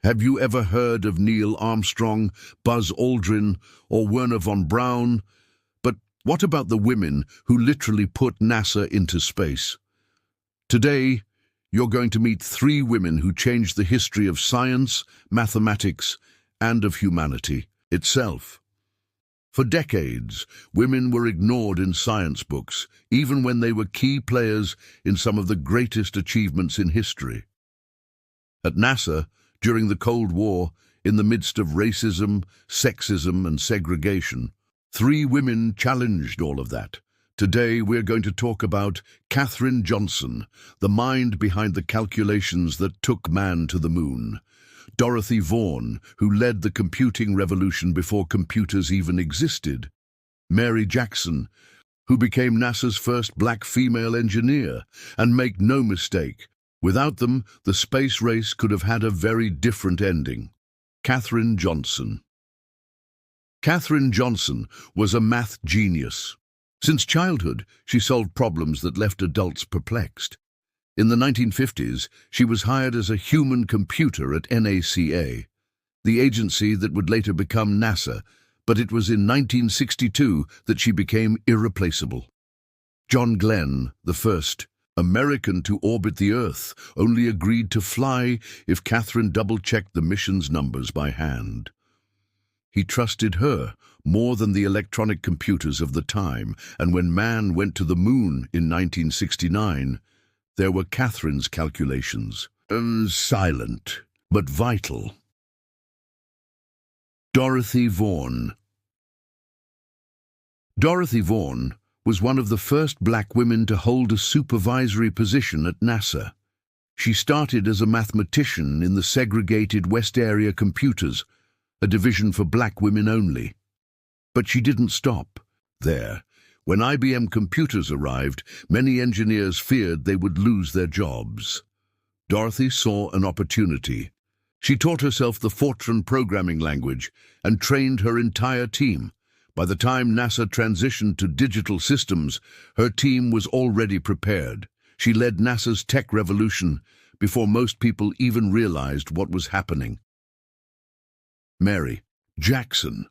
Have you ever heard of Neil Armstrong, Buzz Aldrin, or Wernher von Braun? But what about the women who literally put NASA into space? Today, you're going to meet 3 women who changed the history of science, mathematics, and of humanity itself. For decades, women were ignored in science books, even when they were key players in some of the greatest achievements in history. At NASA, during the Cold War, in the midst of racism, sexism, and segregation, 3 women challenged all of that. Today, we're going to talk about Katherine Johnson, the mind behind the calculations that took man to the moon; Dorothy Vaughan, who led the computing revolution before computers even existed; Mary Jackson, who became NASA's first black female engineer. And make no mistake, without them, the space race could have had a very different ending. Katherine Johnson. Katherine Johnson was a math genius. Since childhood, she solved problems that left adults perplexed. In the 1950s, she was hired as a human computer at NASA, the agency that would later become NASA, but it was in 1962 that she became irreplaceable. John Glenn, the first American to orbit the Earth, only agreed to fly if Katherine double-checked the mission's numbers by hand. He trusted her more than the electronic computers of the time, and when man went to the moon in 1969, there were Katherine's calculations. Silent, but vital. Dorothy Vaughan. Dorothy Vaughan was one of the first black women to hold a supervisory position at NASA. She started as a mathematician in the segregated West Area Computers, a division for black women only. But she didn't stop there. When IBM computers arrived, many engineers feared they would lose their jobs. Dorothy saw an opportunity. She taught herself the Fortran programming language and trained her entire team. By the time NASA transitioned to digital systems, her team was already prepared. She led NASA's tech revolution before most people even realized what was happening. Mary Jackson.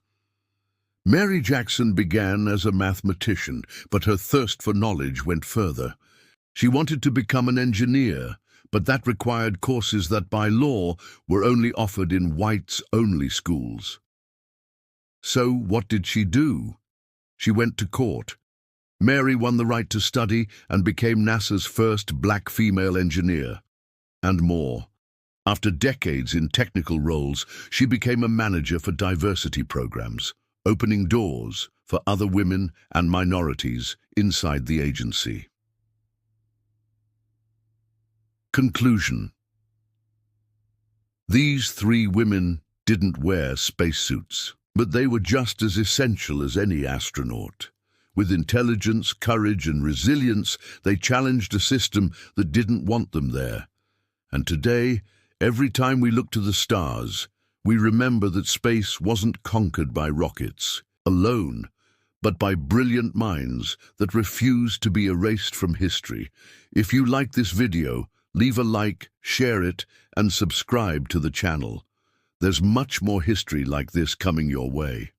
Mary Jackson began as a mathematician, but her thirst for knowledge went further. She wanted to become an engineer, but that required courses that by law were only offered in whites-only schools. So what did she do? She went to court. Mary won the right to study and became NASA's first black female engineer. And more. After decades in technical roles, she became a manager for diversity programs, opening doors for other women and minorities inside the agency. Conclusion. These 3 women didn't wear spacesuits, but they were just as essential as any astronaut. With intelligence, courage, and resilience, they challenged a system that didn't want them there. And today, every time we look to the stars, we remember that space wasn't conquered by rockets alone, but by brilliant minds that refused to be erased from history. If you like this video, leave a like, share it, and subscribe to the channel. There's much more history like this coming your way.